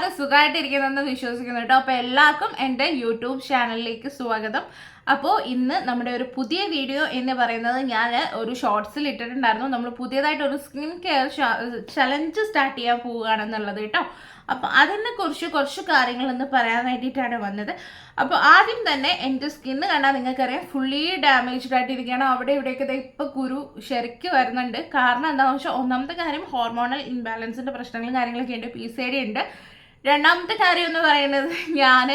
എല്ലാവരും സുഖമായിട്ടിരിക്കുന്നെന്ന് വിശ്വസിക്കുന്നു കേട്ടോ. അപ്പോൾ എല്ലാവർക്കും എൻ്റെ യൂട്യൂബ് ചാനലിലേക്ക് സ്വാഗതം. അപ്പോൾ ഇന്ന് നമ്മുടെ ഒരു പുതിയ വീഡിയോ എന്ന് പറയുന്നത് ഞാൻ ഒരു ഷോർട്സിൽ ഇട്ടിട്ടുണ്ടായിരുന്നു. നമ്മൾ പുതിയതായിട്ട് ഒരു സ്കിൻ കെയർ ചലഞ്ച് സ്റ്റാർട്ട് ചെയ്യാൻ പോവുകയാണെന്നുള്ളത് കേട്ടോ. അപ്പോൾ അതിനെ കുറിച്ച് കുറച്ച് കാര്യങ്ങളൊന്ന് പറയാൻ വേണ്ടിയിട്ടാണ് വന്നത്. അപ്പോൾ ആദ്യം തന്നെ എൻ്റെ സ്കിന്ന് കണ്ടാൽ നിങ്ങൾക്കറിയാം ഫുള്ളി ഡാമേജ്ഡ് ആയിട്ടിരിക്കുകയാണ്. അവിടെ ഇവിടെയൊക്കെ ഇപ്പോൾ കുരു ശരിക്ക് വരുന്നുണ്ട്. കാരണം എന്താണെന്ന് വെച്ചാൽ ഒന്നാമത്തെ കാര്യം ഹോർമോണൽ ഇംബാലൻസിൻ്റെ പ്രശ്നങ്ങളും കാര്യങ്ങളൊക്കെ ഉണ്ട്, PCOD ഉണ്ട്. രണ്ടാമത്തെ കാര്യം എന്ന് പറയുന്നത് ഞാൻ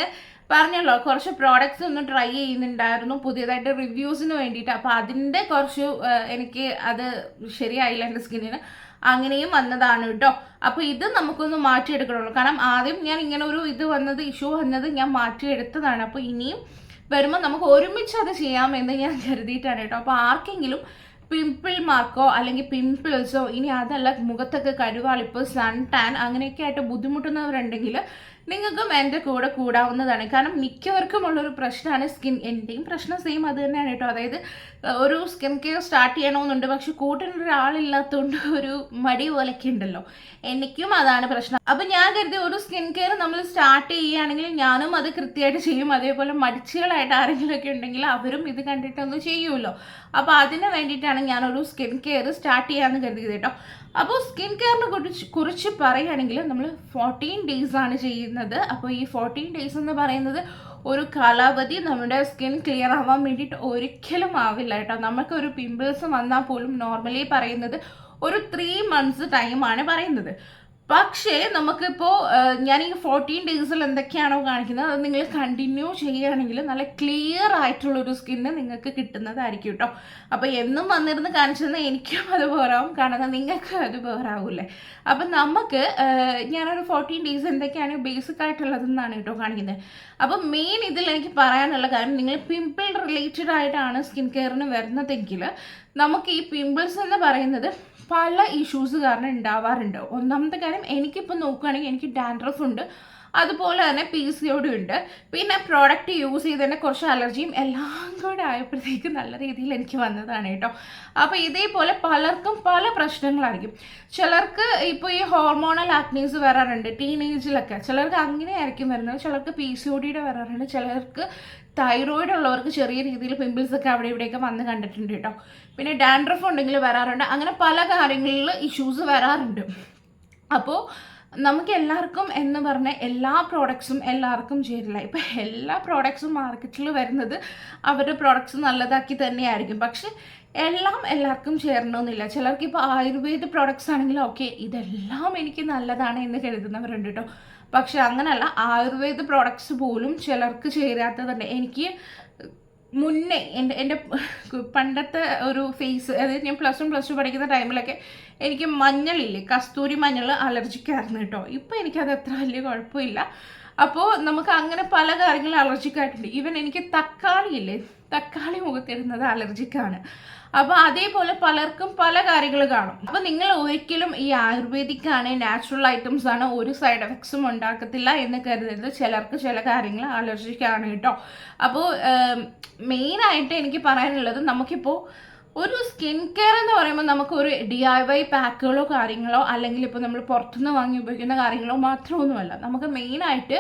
പറഞ്ഞല്ലോ കുറച്ച് പ്രോഡക്റ്റ്സ് ഒന്ന് ട്രൈ ചെയ്യുന്നുണ്ടായിരുന്നു പുതിയതായിട്ട് റിവ്യൂസിന് വേണ്ടിയിട്ട്. അപ്പോൾ അതിൻ്റെ കുറച്ച് എനിക്ക് അത് ശരിയായില്ല എൻ്റെ സ്കിന്നിന്, അങ്ങനെയും വന്നതാണ് കേട്ടോ. അപ്പോൾ ഇത് നമുക്കൊന്ന് മാറ്റിയെടുക്കണമല്ലോ. കാരണം ആദ്യം ഞാൻ ഇങ്ങനെ ഒരു ഇഷ്യൂ വന്നത് ഞാൻ മാറ്റിയെടുത്തതാണ്. അപ്പോൾ ഇനിയും വരുമ്പോൾ നമുക്ക് ഒരുമിച്ച് അത് ചെയ്യാമെന്ന് ഞാൻ കരുതിയിട്ടാണ് കേട്ടോ. അപ്പോൾ ആർക്കെങ്കിലും പിമ്പിൾ മാർക്കോ അല്ലെങ്കിൽ പിമ്പിൾസോ ഇനി അതല്ല മുഖത്തൊക്കെ കരുവാളിപ്പ്, സൺ ടാൻ അങ്ങനെയൊക്കെ ആയിട്ട് ബുദ്ധിമുട്ടുന്നവരുണ്ടെങ്കിൽ നിങ്ങൾക്കും എൻ്റെ കൂടെ കൂടാവുന്നതാണ്. കാരണം മിക്കവർക്കും ഉള്ളൊരു പ്രശ്നമാണ് സ്കിൻ. എൻ്റെയും പ്രശ്നം സെയിം അത് തന്നെയാണ് കേട്ടോ. അതായത് ഒരു സ്കിൻ കെയർ സ്റ്റാർട്ട് ചെയ്യണമെന്നുണ്ട്, പക്ഷെ കൂട്ടിനൊരാളില്ലാത്തതുകൊണ്ട് ഒരു മടി പോലെയൊക്കെ ഉണ്ടല്ലോ. എനിക്കും അതാണ് പ്രശ്നം. അപ്പം ഞാൻ കരുതി ഒരു സ്കിൻ കെയർ നമ്മൾ സ്റ്റാർട്ട് ചെയ്യുകയാണെങ്കിൽ ഞാനും അത് കൃത്യമായിട്ട് ചെയ്യും. അതേപോലെ മടിച്ചുകളായിട്ട് ആരെങ്കിലുമൊക്കെ ഉണ്ടെങ്കിൽ അവരും ഇത് കണ്ടിട്ടൊന്ന് ചെയ്യുമല്ലോ. അപ്പോൾ അതിന് വേണ്ടിയിട്ടാണ് ഞാനൊരു സ്കിൻ കെയർ സ്റ്റാർട്ട് ചെയ്യാമെന്ന് കരുതിയത് കേട്ടോ. അപ്പോൾ സ്കിൻ കെയറിനെ കുറിച്ച് പറയുകയാണെങ്കിൽ നമ്മൾ 14 days ആണ് ചെയ്യുന്നത്. അപ്പോൾ ഈ 14 days എന്ന് പറയുന്നത് ഒരു കാലാവധി നമ്മുടെ സ്കിൻ ക്ലിയർ ആവാൻ വേണ്ടിയിട്ട് ഒരിക്കലും ആവില്ല കേട്ടോ. നമുക്കൊരു പിമ്പിൾസ് വന്നാൽ പോലും നോർമലി പറയുന്നത് ഒരു 3 months ടൈമാണ് പറയുന്നത്. പക്ഷേ നമുക്കിപ്പോൾ ഞാൻ ഈ 14 days എന്തൊക്കെയാണോ കാണിക്കുന്നത് അത് നിങ്ങൾ കണ്ടിന്യൂ ചെയ്യുകയാണെങ്കിൽ നല്ല ക്ലിയർ ആയിട്ടുള്ളൊരു സ്കിന്ന് നിങ്ങൾക്ക് കിട്ടുന്നതായിരിക്കും കേട്ടോ. അപ്പോൾ എന്നും വന്നിരുന്ന് കാണിച്ചത് എനിക്കും അത് പോരാവും, കാരണം നിങ്ങൾക്ക് അത് പോരാവൂല്ലേ. അപ്പം നമുക്ക് ഞാനൊരു 14 days എന്തൊക്കെയാണ് ബേസിക് ആയിട്ടുള്ളതെന്നാണ് കേട്ടോ കാണിക്കുന്നത്. അപ്പം മെയിൻ ഇതിൽ എനിക്ക് പറയാനുള്ള കാര്യം, നിങ്ങൾ പിമ്പിൾ റിലേറ്റഡ് ആയിട്ടാണ് സ്കിൻ കെയറിന് വരുന്നതെങ്കിൽ നമുക്ക് ഈ പിമ്പിൾസ് എന്ന് പറയുന്നത് പല ഇഷ്യൂസ് കാരണം ഉണ്ടാവാറുണ്ട്. ഒന്നാമത്തെ കാര്യം എനിക്കിപ്പോൾ നോക്കുകയാണെങ്കിൽ എനിക്ക് ഡാൻഡ്രഫ് ഉണ്ട്, അതുപോലെ തന്നെ PCOD ഉണ്ട്, പിന്നെ പ്രോഡക്റ്റ് യൂസ് ചെയ്തതിൻ്റെ കുറച്ച് അലർജിയും എല്ലാം കൂടെ ആയപ്പോഴത്തേക്ക് നല്ല രീതിയിൽ എനിക്ക് വന്നതാണ് കേട്ടോ. അപ്പോൾ ഇതേപോലെ പലർക്കും പല പ്രശ്നങ്ങളായിരിക്കും. ചിലർക്ക് ഇപ്പോൾ ഈ ഹോർമോണൽ ആക്നീസ് വരാറുണ്ട് ടീനേജിലൊക്കെ, ചിലർക്ക് അങ്ങനെ ആയിരിക്കും വരുന്നത്. ചിലർക്ക് PCODയുടെ വരാറുണ്ട്, ചിലർക്ക് തൈറോയിഡ് ഉള്ളവർക്ക് ചെറിയ രീതിയിൽ പിമ്പിൾസ് ഒക്കെ അവിടെ ഇവിടെയൊക്കെ വന്ന് കണ്ടിട്ടുണ്ട് കേട്ടോ. പിന്നെ ഡാൻഡ്രഫ് ഉണ്ടെങ്കിൽ വരാറുണ്ട്. അങ്ങനെ പല കാര്യങ്ങളിൽ ഇഷ്യൂസ് വരാറുണ്ട്. അപ്പോൾ നമുക്ക് എല്ലാവർക്കും എന്ന് പറഞ്ഞാൽ എല്ലാ പ്രോഡക്ട്സും എല്ലാവർക്കും ചേരില്ല. ഇപ്പം എല്ലാ പ്രോഡക്ട്സും മാർക്കറ്റിൽ വരുന്നത് അവരുടെ പ്രോഡക്ട്സ് നല്ലതാക്കി തന്നെയായിരിക്കും, പക്ഷെ എല്ലാം എല്ലാവർക്കും ചേരണമെന്നില്ല. ചിലർക്ക് ഇപ്പോൾ ആയുർവേദ പ്രോഡക്ട്സ് ആണെങ്കിൽ ഓക്കെ ഇതെല്ലാം എനിക്ക് നല്ലതാണ് എന്ന് കരുതുന്നവരുണ്ട് കേട്ടോ. പക്ഷെ അങ്ങനെയല്ല, ആയുർവേദ പ്രോഡക്ട്സ് പോലും ചിലർക്ക് ചേരാത്തതുണ്ട്. എനിക്ക് മുന്നേ എൻ്റെ പണ്ടത്തെ ഒരു ഫേസ്, അതായത് ഞാൻ +1 +2 പഠിക്കുന്ന ടൈമിലൊക്കെ എനിക്ക് മഞ്ഞളില്ലേ, കസ്തൂരി മഞ്ഞൾ അലർജിക്കായിരുന്നു കേട്ടോ. ഇപ്പോൾ എനിക്കത് അത്ര വലിയ കുഴപ്പമില്ല. അപ്പോൾ നമുക്ക് അങ്ങനെ പല കാര്യങ്ങളും അലർജിക്കായിട്ടുണ്ട്. ഈവൻ എനിക്ക് തക്കാളി മുഖത്തിരുന്നത് അലർജിക്കാണ്. അപ്പോൾ അതേപോലെ പലർക്കും പല കാര്യങ്ങൾ കാണും. അപ്പോൾ നിങ്ങൾ ഒരിക്കലും ഈ ആയുർവേദിക് ആണ്, നാച്ചുറൽ ഐറ്റംസ് ആണ്, ഒരു സൈഡ് എഫക്ട്സും ഉണ്ടാക്കത്തില്ല എന്ന് കരുതരുത്. ചിലർക്ക് ചില കാര്യങ്ങൾ അലർജിക്കാണ് കേട്ടോ. അപ്പോൾ മെയിനായിട്ട് എനിക്ക് പറയാനുള്ളത്, നമുക്കിപ്പോൾ ഒരു സ്കിൻ കെയർ എന്ന് പറയുമ്പോൾ നമുക്കൊരു DIY പാക്കുകളോ കാര്യങ്ങളോ അല്ലെങ്കിൽ ഇപ്പോൾ നമ്മൾ പുറത്തുനിന്ന് വാങ്ങി ഉപയോഗിക്കുന്ന കാര്യങ്ങളോ മാത്രമൊന്നുമല്ല. നമുക്ക് മെയിനായിട്ട്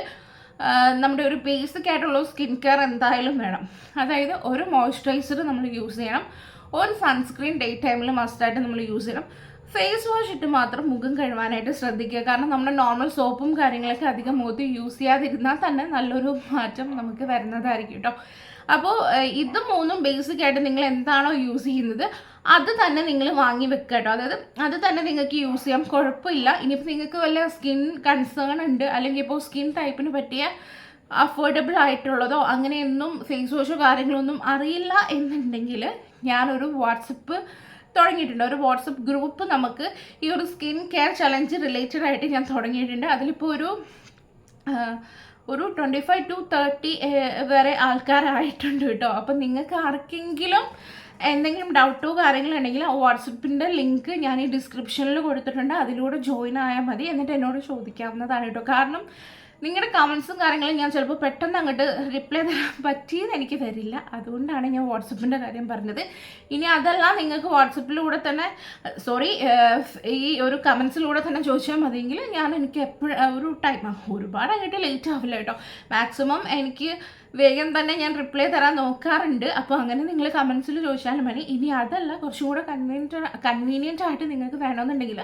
നമ്മുടെ ഒരു ബേസിക് ആയിട്ടുള്ള സ്കിൻ കെയർ എന്തായാലും വേണം. അതായത് ഒരു മോയ്സ്ചറൈസർ നമ്മൾ യൂസ് ചെയ്യണം, ഒരു സൺസ്ക്രീൻ ഡേ ടൈമിൽ മസ്റ്റായിട്ട് നമ്മൾ യൂസ് ചെയ്യണം. ഫേസ് വാഷ് ഇട്ട് മാത്രം മുഖം കഴുകാനായിട്ട് ശ്രദ്ധിക്കുക. കാരണം നമ്മുടെ നോർമൽ സോപ്പും കാര്യങ്ങളൊക്കെ അധികം മുഖത്ത് യൂസ് ചെയ്യാതിരുന്നാൽ തന്നെ നല്ലൊരു മാറ്റം നമുക്ക് വരുന്നതായിരിക്കും കേട്ടോ. അപ്പോൾ ഇത് മൂന്നും ബേസിക് ആയിട്ട് നിങ്ങൾ എന്താണോ യൂസ് ചെയ്യുന്നത് അത് തന്നെ നിങ്ങൾ വാങ്ങി വെക്കുക കേട്ടോ. അതായത് അത് തന്നെ നിങ്ങൾക്ക് യൂസ് ചെയ്യാം, കുഴപ്പമില്ല. ഇനിയിപ്പോൾ നിങ്ങൾക്ക് വല്ല സ്കിൻ കൺസേൺ ഉണ്ട് അല്ലെങ്കിൽ ഇപ്പോൾ സ്കിൻ ടൈപ്പിന് പറ്റിയ അഫോർഡബിൾ ആയിട്ടുള്ളതോ അങ്ങനെയൊന്നും ഫേസ് വാഷോ കാര്യങ്ങളൊന്നും അറിയില്ല എന്നുണ്ടെങ്കിൽ ഞാനൊരു വാട്സപ്പ് തുടങ്ങിയിട്ടുണ്ട്. ഒരു വാട്സപ്പ് ഗ്രൂപ്പ് നമുക്ക് ഈ ഒരു സ്കിൻ കെയർ ചലഞ്ച് റിലേറ്റഡ് ആയിട്ട് ഞാൻ തുടങ്ങിയിട്ടുണ്ട്. അതിലിപ്പോൾ ഒരു 25 to 30 വരെ ആൾക്കാരായിട്ടുണ്ട് കേട്ടോ. അപ്പം നിങ്ങൾക്ക് ആർക്കെങ്കിലും എന്തെങ്കിലും ഡൗട്ടോ കാര്യങ്ങളോ ഉണ്ടെങ്കിൽ ആ വാട്സപ്പിൻ്റെ ലിങ്ക് ഞാൻ ഈ ഡിസ്ക്രിപ്ഷനിൽ കൊടുത്തിട്ടുണ്ട്. അതിലൂടെ ജോയിൻ ആയാൽ മതി, എന്നിട്ട് എന്നോട് ചോദിക്കാവുന്നതാണ് കേട്ടോ. കാരണം നിങ്ങളുടെ കമൻസും കാര്യങ്ങളും ഞാൻ ചിലപ്പോൾ പെട്ടെന്ന് അങ്ങോട്ട് റിപ്ലൈ തരാൻ പറ്റിയെന്ന് എനിക്ക് വരില്ല. അതുകൊണ്ടാണ് ഞാൻ വാട്സപ്പിൻ്റെ കാര്യം പറഞ്ഞത്. ഇനി അതല്ല, നിങ്ങൾക്ക് വാട്സപ്പിലൂടെ തന്നെ ഈ ഒരു കമൻസിലൂടെ തന്നെ ചോദിച്ചാൽ മതിയെങ്കിൽ എനിക്ക് എപ്പോഴും ഒരു ടൈം ഒരുപാട് അങ്ങോട്ട് ലേറ്റ് ആവില്ല കേട്ടോ. മാക്സിമം എനിക്ക് വേഗം തന്നെ ഞാൻ റിപ്ലൈ തരാൻ നോക്കാറുണ്ട്. അപ്പോൾ അങ്ങനെ നിങ്ങൾ കമൻസിൽ ചോദിച്ചാലും മതി. ഇനി അതല്ല, കുറച്ചും കൂടെ കൺവീനിയൻ്റ് ആയിട്ട് നിങ്ങൾക്ക് വേണമെന്നുണ്ടെങ്കിൽ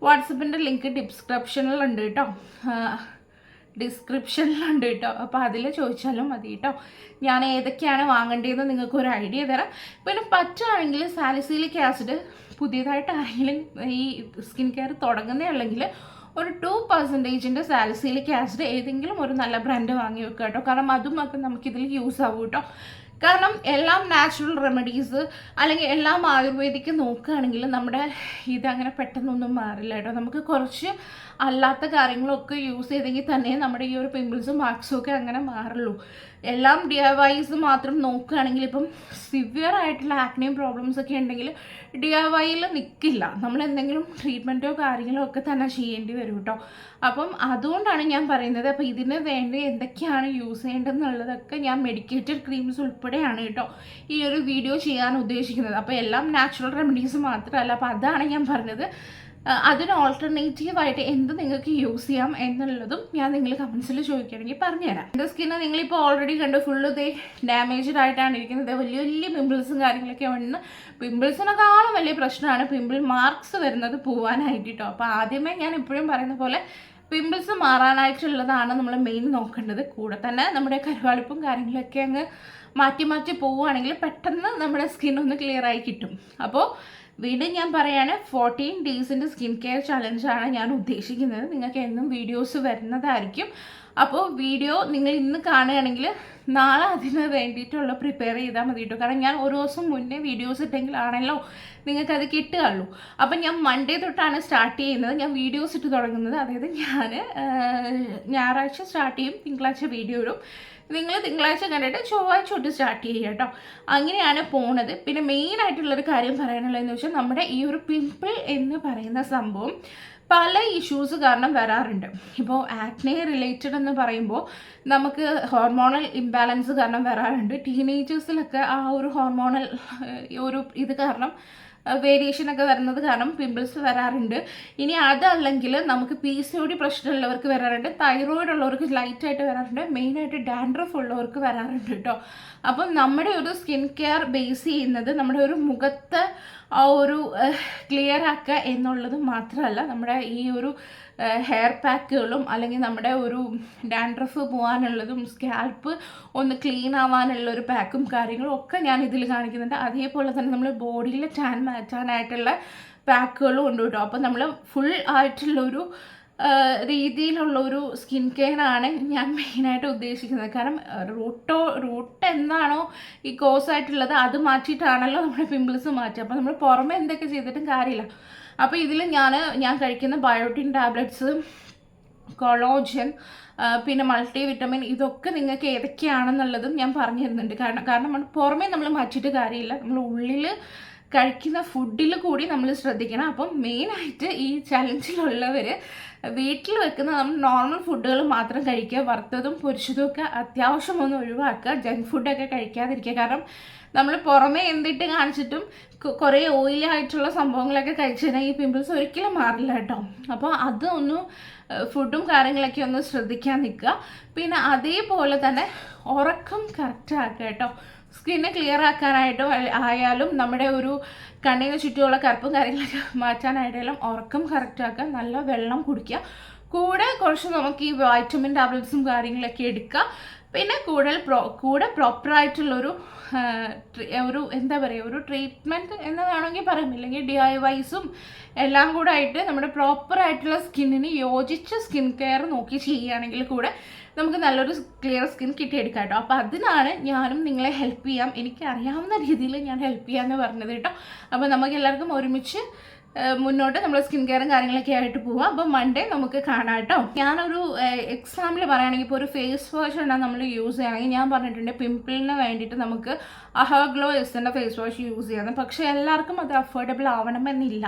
വാട്സപ്പിൻ്റെ ലിങ്ക് ഡിസ്ക്രിപ്ഷനിലുണ്ട് കേട്ടോ. അപ്പോൾ അതിൽ ചോദിച്ചാലും മതി കേട്ടോ. ഞാൻ ഏതൊക്കെയാണ് വാങ്ങേണ്ടതെന്ന് നിങ്ങൾക്കൊരു ഐഡിയ തരാം. പിന്നെ പറ്റുകയാണെങ്കിൽ സാലിസിലിക് ആസിഡ് പുതിയതായിട്ട് ആരെങ്കിലും ഈ സ്കിൻ കെയർ തുടങ്ങുന്നേ ഉള്ളെങ്കിൽ ഒരു 2% സാലിസിലിക് ആസിഡ് ഏതെങ്കിലും ഒരു നല്ല ബ്രാൻഡ് വാങ്ങി വെക്കുക കേട്ടോ. കാരണം അതുമൊക്കെ നമുക്കിതിൽ യൂസ് ആവും കേട്ടോ. കാരണം എല്ലാം നാച്ചുറൽ റെമഡീസ് അല്ലെങ്കിൽ എല്ലാം ആയുർവേദിക്ക് നോക്കുകയാണെങ്കിൽ നമ്മുടെ ഇതങ്ങനെ പെട്ടെന്നൊന്നും മാറില്ല കേട്ടോ. നമുക്ക് കുറച്ച് അല്ലാത്ത കാര്യങ്ങളൊക്കെ യൂസ് ചെയ്തെങ്കിൽ തന്നെ നമ്മുടെ ഈ ഒരു പിമ്പിൾസും മാർക്സും ഒക്കെ അങ്ങനെ മാറുള്ളൂ. എല്ലാം DIYs മാത്രം നോക്കുകയാണെങ്കിൽ ഇപ്പം സിവിയർ ആയിട്ടുള്ള ആക്നെയും പ്രോബ്ലംസ് ഒക്കെ ഉണ്ടെങ്കിൽ DIYയിൽ നിൽക്കില്ല. നമ്മൾ എന്തെങ്കിലും ട്രീറ്റ്മെൻറ്റോ കാര്യങ്ങളോ ഒക്കെ തന്നെ ചെയ്യേണ്ടി വരും കേട്ടോ. അപ്പം അതുകൊണ്ടാണ് ഞാൻ പറയുന്നത്. അപ്പോൾ ഇതിന് വേണ്ടി എന്തൊക്കെയാണ് യൂസ് ചെയ്യേണ്ടതെന്നുള്ളതൊക്കെ ഞാൻ മെഡിക്കേറ്റഡ് ക്രീംസ് ഉൾപ്പെടെയാണ് കേട്ടോ ഈ ഒരു വീഡിയോ ചെയ്യാൻ ഉദ്ദേശിക്കുന്നത്. അപ്പോൾ എല്ലാം നാച്ചുറൽ റെമഡീസ് മാത്രമല്ല. അപ്പോൾ അതാണ് ഞാൻ പറഞ്ഞത്. അതിന് ഓൾട്ടർനേറ്റീവായിട്ട് എന്ത് നിങ്ങൾക്ക് യൂസ് ചെയ്യാം എന്നുള്ളതും ഞാൻ നിങ്ങൾ കമൻസിൽ ചോദിക്കുകയാണെങ്കിൽ പറഞ്ഞുതരാം. എൻ്റെ സ്കിന്ന് നിങ്ങളിപ്പോൾ ഓൾറെഡി കണ്ട് ഫുള്ള് ഡാമേജ്ഡ് ആയിട്ടാണ് ഇരിക്കുന്നത്. വലിയ വലിയ പിമ്പിൾസും കാര്യങ്ങളൊക്കെ വന്ന് പിമ്പിൾസിനെക്കാളും വലിയ പ്രശ്നമാണ് പിമ്പിൾ മാർക്സ് വരുന്നത് പോവാനായിട്ട് കേട്ടോ. അപ്പോൾ ആദ്യമേ ഞാൻ എപ്പോഴും പറയുന്ന പോലെ പിമ്പിൾസ് മാറാനായിട്ടുള്ളതാണ് നമ്മൾ മെയിൻ നോക്കേണ്ടത്. കൂടെ തന്നെ നമ്മുടെ കരുവാളിപ്പും കാര്യങ്ങളൊക്കെ അങ്ങ് മാറ്റി പോവുകയാണെങ്കിൽ പെട്ടെന്ന് നമ്മുടെ സ്കിൻ ഒന്ന് ക്ലിയർ ആയി കിട്ടും. അപ്പോൾ വീണ്ടും ഞാൻ പറയാണ്, 14 ഡേയ്സിൻ്റെ സ്കിൻ കെയർ ചലഞ്ചാണ് ഞാൻ ഉദ്ദേശിക്കുന്നത്. നിങ്ങൾക്ക് എന്നും വീഡിയോസ് വരുന്നതായിരിക്കും. അപ്പോൾ വീഡിയോ നിങ്ങൾ ഇന്ന് കാണുകയാണെങ്കിൽ നാളെ അതിന് വേണ്ടിയിട്ടുള്ള പ്രിപ്പയർ ചെയ്താൽ മതി കേട്ടോ. കാരണം ഞാൻ ഒരു ദിവസം മുന്നേ വീഡിയോസ് ഇട്ടെങ്കിലാണല്ലോ നിങ്ങൾക്കത് കിട്ടുകയുള്ളൂ. അപ്പം ഞാൻ മൺഡേ തൊട്ടാണ് സ്റ്റാർട്ട് ചെയ്യുന്നത്. ഞാൻ വീഡിയോസ് ഇട്ട് തുടങ്ങുന്നത്. അതായത് ഞാൻ ഞായറാഴ്ച സ്റ്റാർട്ട് ചെയ്യും, തിങ്കളാഴ്ച വീഡിയോ ഇടും. നിങ്ങൾ തിങ്കളാഴ്ച കണ്ടിട്ട് ചൊവ്വാഴ്ച തൊട്ട് സ്റ്റാർട്ട് ചെയ്യുക കേട്ടോ. അങ്ങനെയാണ് പോണത്. പിന്നെ മെയിനായിട്ടുള്ളൊരു കാര്യം പറയാനുള്ളതെന്ന് വെച്ചാൽ നമ്മുടെ ഈ ഒരു പിമ്പിൾ എന്ന് പറയുന്ന സംഭവം പല ഇഷ്യൂസ് കാരണം വരാറുണ്ട്. ഇപ്പോൾ ആക്നെ റിലേറ്റഡ് എന്ന് പറയുമ്പോൾ നമുക്ക് ഹോർമോണൽ ഇംബാലൻസ് കാരണം വരാറുണ്ട്. ടീനേജേഴ്സിലൊക്കെ ആ ഒരു ഹോർമോണൽ ഒരു ഇത് കാരണം വേരിയേഷനൊക്കെ വരുന്നത് കാരണം പിമ്പിൾസ് വരാറുണ്ട്. ഇനി അതല്ലെങ്കിൽ നമുക്ക് PCOD പ്രശ്നമുള്ളവർക്ക് വരാറുണ്ട്. തൈറോയിഡ് ഉള്ളവർക്ക് ലൈറ്റായിട്ട് വരാറുണ്ട്. മെയിനായിട്ട് ഡാൻഡ്രഫ് ഉള്ളവർക്ക് വരാറുണ്ട് കേട്ടോ. അപ്പം നമ്മുടെ ഒരു സ്കിൻ കെയർ ബേസ് ചെയ്യുന്നത് നമ്മുടെ ഒരു മുഖത്തെ ആ ഒരു ക്ലിയർ ആക്കുക എന്നുള്ളത് മാത്രമല്ല, നമ്മുടെ ഈ ഒരു ഹെയർ പാക്കുകളും അല്ലെങ്കിൽ നമ്മുടെ ഒരു ഡാൻഡ്രഫ് പോകാനുള്ളതും സ്കാൽപ്പ് ഒന്ന് ക്ലീൻ ആവാനുള്ള ഒരു പാക്കും കാര്യങ്ങളും ഒക്കെ ഞാൻ ഇതിൽ കാണിക്കുന്നുണ്ട്. അതേപോലെ തന്നെ നമ്മൾ ബോഡിയിൽ ടാൻ മാറ്റാനായിട്ടുള്ള പാക്കുകളും ഉണ്ട് കേട്ടോ. അപ്പോൾ നമ്മൾ ഫുൾ ആയിട്ടുള്ളൊരു രീതിയിലുള്ള ഒരു സ്കിൻ കെയർ ആണ് ഞാൻ മെയിനായിട്ട് ഉദ്ദേശിക്കുന്നത്. കാരണം റൂട്ട് എന്താണോ ഈ കോസ് ആയിട്ടുള്ളത് അത് മാറ്റിയിട്ടാണല്ലോ നമ്മുടെ പിമ്പിൾസ് മാറ്റുക. അപ്പോൾ നമ്മൾ പുറമെ എന്തൊക്കെ ചെയ്തിട്ടും കാര്യമില്ല. അപ്പോൾ ഇതിൽ ഞാൻ കഴിക്കുന്ന ബയോട്ടിൻ ടാബ്ലറ്റ്സ്, കൊളോജൻ, പിന്നെ മൾട്ടി വിറ്റമിൻ, ഇതൊക്കെ നിങ്ങൾക്ക് ഏതൊക്കെയാണെന്നുള്ളതും ഞാൻ പറഞ്ഞു തരുന്നുണ്ട്. കാരണം പുറമേ നമ്മൾ മാറ്റിയിട്ട് കാര്യമില്ല, നമ്മൾ ഉള്ളിൽ കഴിക്കുന്ന ഫുഡിൽ കൂടി നമ്മൾ ശ്രദ്ധിക്കണം. അപ്പം മെയിനായിട്ട് ഈ ചലഞ്ചിലുള്ളവർ വീട്ടിൽ വെക്കുന്ന നമ്മൾ നോർമൽ ഫുഡുകൾ മാത്രം കഴിക്കുക. വറുത്തതും പൊരിച്ചതും ഒക്കെ അത്യാവശ്യം ഒന്ന് ഒഴിവാക്കുക. ജങ്ക് ഫുഡൊക്കെ കഴിക്കാതിരിക്കുക. കാരണം നമ്മൾ പുറമേ എന്തിട്ട് കാണിച്ചിട്ടും കുറേ ഓയിലായിട്ടുള്ള സംഭവങ്ങളൊക്കെ കഴിച്ചു കഴിഞ്ഞാൽ ഈ പിമ്പിൾസ് ഒരിക്കലും മാറില്ല കേട്ടോ. അപ്പോൾ അതൊന്നും ഫുഡും കാര്യങ്ങളൊക്കെ ഒന്ന് ശ്രദ്ധിക്കാൻ നിൽക്കുക. പിന്നെ അതേപോലെ തന്നെ ഉറക്കം കറക്റ്റ് ആക്കുക കേട്ടോ. സ്കിന്ന് ക്ലിയർ ആക്കാനായിട്ടോ ആയാലും നമ്മുടെ ഒരു കണ്ണിന് ചുറ്റുമുള്ള കറുപ്പും കാര്യങ്ങളൊക്കെ മാറ്റാനായിട്ടായാലും ഉറക്കം കറക്റ്റ് ആക്കുക. നല്ല വെള്ളം കുടിക്കുക. കൂടെ കുറച്ച് നമുക്ക് ഈ വൈറ്റമിൻ ടാബ്ലറ്റ്സും കാര്യങ്ങളൊക്കെ എടുക്കുക. പിന്നെ കൂടെ പ്രോപ്പറായിട്ടുള്ളൊരു എന്താ പറയുക, ഒരു ട്രീറ്റ്മെൻറ്റ് എന്ന് വേണമെങ്കിൽ പറയാം. ഇല്ലെങ്കിൽ DIYസും എല്ലാം കൂടെ ആയിട്ട് നമ്മുടെ പ്രോപ്പറായിട്ടുള്ള സ്കിന്നിന് യോജിച്ച സ്കിൻ കെയർ നോക്കി ചെയ്യുകയാണെങ്കിൽ കൂടെ നമുക്ക് നല്ലൊരു ക്ലിയർ സ്കിൻ കിട്ടിയെടുക്കാം കേട്ടോ. അപ്പോൾ അതിനാണ് ഞാനും നിങ്ങളെ ഹെൽപ്പ് ചെയ്യാം, എനിക്ക് അറിയാവുന്ന രീതിയിൽ ഞാൻ ഹെൽപ്പ് ചെയ്യാമെന്ന് പറഞ്ഞത് കേട്ടോ. അപ്പോൾ നമുക്ക് എല്ലാവർക്കും ഒരുമിച്ച് മുന്നോട്ട് നമ്മൾ സ്കിൻ കെയറും കാര്യങ്ങളൊക്കെ ആയിട്ട് പോവാം. അപ്പോൾ മൺഡേ നമുക്ക് കാണാം കേട്ടോ. ഞാനൊരു എക്സാമ്പിൾ പറയുകയാണെങ്കിൽ ഇപ്പോൾ ഒരു ഫേസ് വാഷ് ആണ് നമ്മൾ യൂസ് ചെയ്യുകയാണെങ്കിൽ ഞാൻ പറഞ്ഞിട്ടുണ്ട് പിമ്പിളിന് വേണ്ടിയിട്ട് നമുക്ക് അഹ ഗ്ലോ എസിൻ്റെ ഫേസ് വാഷ് യൂസ് ചെയ്യാമെന്ന്. പക്ഷേ എല്ലാവർക്കും അത് അഫോർഡബിൾ ആവണമെന്നില്ല.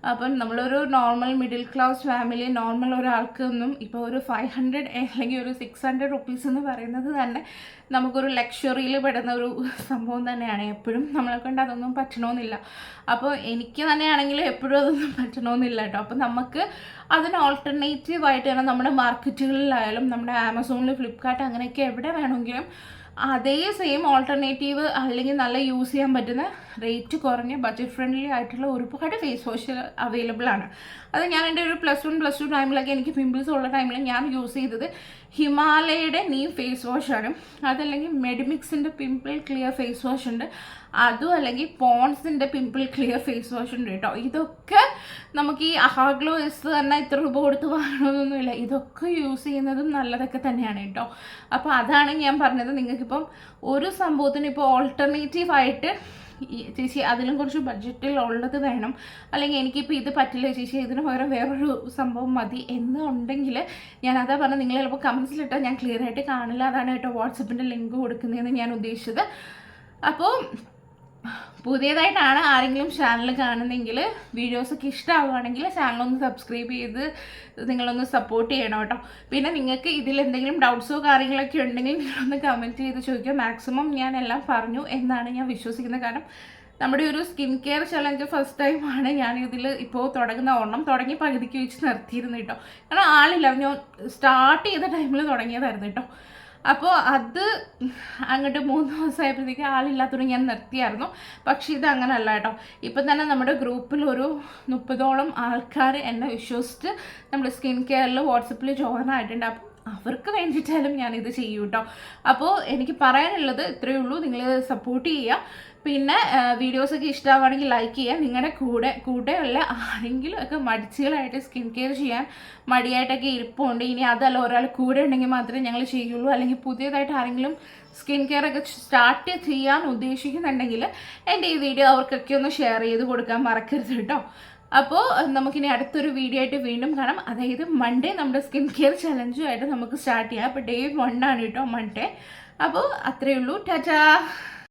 അപ്പം നമ്മളൊരു normal middle class family normal ഒരാൾക്കൊന്നും ഇപ്പോൾ ഒരു 500 അല്ലെങ്കിൽ ഒരു 600 റുപ്പീസ് എന്ന് പറയുന്നത് തന്നെ നമുക്കൊരു ലക്ഷറിയിൽ പെടുന്ന ഒരു സംഭവം തന്നെയാണ്. എപ്പോഴും നമ്മളെ കൊണ്ട് അതൊന്നും പറ്റണമെന്നില്ല. അപ്പോൾ എനിക്ക് തന്നെയാണെങ്കിൽ എപ്പോഴും അതൊന്നും പറ്റണമെന്നില്ല കേട്ടോ. അപ്പോൾ നമുക്ക് അതിന് ഓൾട്ടർനേറ്റീവായിട്ട് തന്നെ നമ്മുടെ മാർക്കറ്റുകളിലായാലും നമ്മുടെ ആമസോണിൽ, ഫ്ലിപ്കാർട്ട് അങ്ങനെയൊക്കെ എവിടെ വേണമെങ്കിലും അതേ സെയിം ഓൾട്ടർനേറ്റീവ് അല്ലെങ്കിൽ നല്ല യൂസ് ചെയ്യാൻ പറ്റുന്ന റേറ്റ് കുറഞ്ഞ ബഡ്ജറ്റ് ഫ്രണ്ട്ലി ആയിട്ടുള്ള ഒരുപാട് ഫേസ് വാഷ് അവൈലബിൾ ആണ്. അത് ഞാൻ എൻ്റെ ഒരു +1, +2 ടൈമിലൊക്കെ എനിക്ക് പിമ്പിൾസ് ഉള്ള ടൈമിൽ ഞാൻ യൂസ് ചെയ്തത് ഹിമാലയയുടെ നീം ഫേസ് വാഷാണ്. അതല്ലെങ്കിൽ മെഡിമിക്സിൻ്റെ പിമ്പിൾ ക്ലിയർ ഫേസ് വാഷ് ഉണ്ട്. അതും അല്ലെങ്കിൽ പോൺസിൻ്റെ പിമ്പിൾ ക്ലിയർ ഫേസ് വാഷ് ഉണ്ട് കേട്ടോ. ഇതൊക്കെ നമുക്ക് ഈ അഹാഗ്ലോ എസ് തന്നെ ഇത്ര രൂപ കൊടുത്ത് വാങ്ങണമെന്നൊന്നുമില്ല. ഇതൊക്കെ യൂസ് ചെയ്യുന്നതും നല്ലതൊക്കെ തന്നെയാണ് കേട്ടോ. അപ്പോൾ അതാണ് ഞാൻ പറഞ്ഞത്. നിങ്ങൾക്കിപ്പം ഒരു സംഭവത്തിന് ഇപ്പോൾ ഓൾട്ടർനേറ്റീവായിട്ട് ചേച്ചി അതിലും കുറച്ച് ബഡ്ജറ്റിൽ ഉള്ളത് വേണം, അല്ലെങ്കിൽ എനിക്കിപ്പോൾ ഇത് പറ്റില്ല ചേച്ചി ഇതിന് പകരം വേറൊരു സംഭവം മതി എന്നുണ്ടെങ്കിൽ ഞാൻ അതാ പറഞ്ഞത്. നിങ്ങൾ ചിലപ്പോൾ കമൻസിലിട്ടാൽ ഞാൻ ക്ലിയർ ആയിട്ട് കാണില്ല. അതാണ് കേട്ടോ വാട്സപ്പിൻ്റെ ലിങ്ക് കൊടുക്കുന്നതെന്ന് ഞാൻ ഉദ്ദേശിച്ചത്. അപ്പോൾ പുതിയതായിട്ടാണ് ആരെങ്കിലും ചാനൽ കാണുന്നെങ്കിൽ വീഡിയോസൊക്കെ ഇഷ്ടമാവുകയാണെങ്കിൽ ചാനലൊന്ന് സബ്സ്ക്രൈബ് ചെയ്ത് നിങ്ങളൊന്ന് സപ്പോർട്ട് ചെയ്യണം കേട്ടോ. പിന്നെ നിങ്ങൾക്ക് ഇതിൽ എന്തെങ്കിലും ഡൗട്ട്സോ കാര്യങ്ങളൊക്കെ ഉണ്ടെങ്കിൽ നിങ്ങളൊന്ന് കമൻറ്റ് ചെയ്ത് ചോദിക്കുക. മാക്സിമം ഞാൻ എല്ലാം പറഞ്ഞു എന്നാണ് ഞാൻ വിശ്വസിക്കുന്നത്. കാരണം നമ്മുടെ ഒരു സ്കിൻ കെയർ ചലഞ്ച് ഫസ്റ്റ് ടൈമാണ് ഞാൻ ഇതിൽ ഇപ്പോൾ തുടങ്ങി പകുതിക്ക് വെച്ച് നിർത്തിയിരുന്നു കേട്ടോ. കാരണം ആളില്ല, ഞാൻ സ്റ്റാർട്ട് ചെയ്ത ടൈമിൽ തുടങ്ങിയതായിരുന്നു കേട്ടോ. അപ്പോൾ അത് അങ്ങോട്ട് 3 ദിവസമായപ്പോഴത്തേക്ക് ആളില്ലാത്തതുകൊണ്ട് ഞാൻ നിർത്തിയായിരുന്നു. പക്ഷേ ഇത് അങ്ങനെയല്ല കേട്ടോ. ഇപ്പം തന്നെ നമ്മുടെ ഗ്രൂപ്പിൽ ഒരു 30ഓളം ആൾക്കാർ എന്നെ വിശ്വസിച്ച് നമ്മുടെ സ്കിൻ കെയറിൽ വാട്സപ്പിൽ ജോയിൻ ആയിട്ടുണ്ട്. അപ്പോൾ അവർക്ക് വേണ്ടിയിട്ടാലും ഞാനിത് ചെയ്യും കേട്ടോ. അപ്പോൾ എനിക്ക് പറയാനുള്ളത് ഇത്രയേ ഉള്ളൂ. നിങ്ങൾ സപ്പോർട്ട് ചെയ്യുക. പിന്നെ വീഡിയോസൊക്കെ ഇഷ്ടമാവുകയാണെങ്കിൽ ലൈക്ക് ചെയ്യുക. നിങ്ങളുടെ കൂടെയുള്ള ആരെങ്കിലും ഒക്കെ മടിച്ചുകളായിട്ട് സ്കിൻ കെയർ ചെയ്യാൻ മടിയായിട്ടൊക്കെ ഇരിപ്പുണ്ട്. ഇനി അതല്ല ഒരാൾ കൂടെ ഉണ്ടെങ്കിൽ മാത്രമേ ഞങ്ങൾ ചെയ്യുള്ളൂ. അല്ലെങ്കിൽ പുതിയതായിട്ട് ആരെങ്കിലും സ്കിൻ കെയർ ഒക്കെ സ്റ്റാർട്ട് ചെയ്യാൻ ഉദ്ദേശിക്കുന്നുണ്ടെങ്കിൽ എൻ്റെ ഈ വീഡിയോ അവർക്കൊക്കെ ഒന്ന് ഷെയർ ചെയ്ത് കൊടുക്കാൻ മറക്കരുത് കേട്ടോ. അപ്പോൾ നമുക്കിനി അടുത്തൊരു വീഡിയോ ആയിട്ട് വീണ്ടും കാണാം. അതായത് മൺഡേ നമ്മുടെ സ്കിൻ കെയർ ചലഞ്ചുമായിട്ട് നമുക്ക് സ്റ്റാർട്ട് ചെയ്യാം. അപ്പോൾ Day 1 ആണ് കേട്ടോ മൺഡേ. അപ്പോൾ അത്രയേ ഉള്ളൂ. ടാറ്റാ.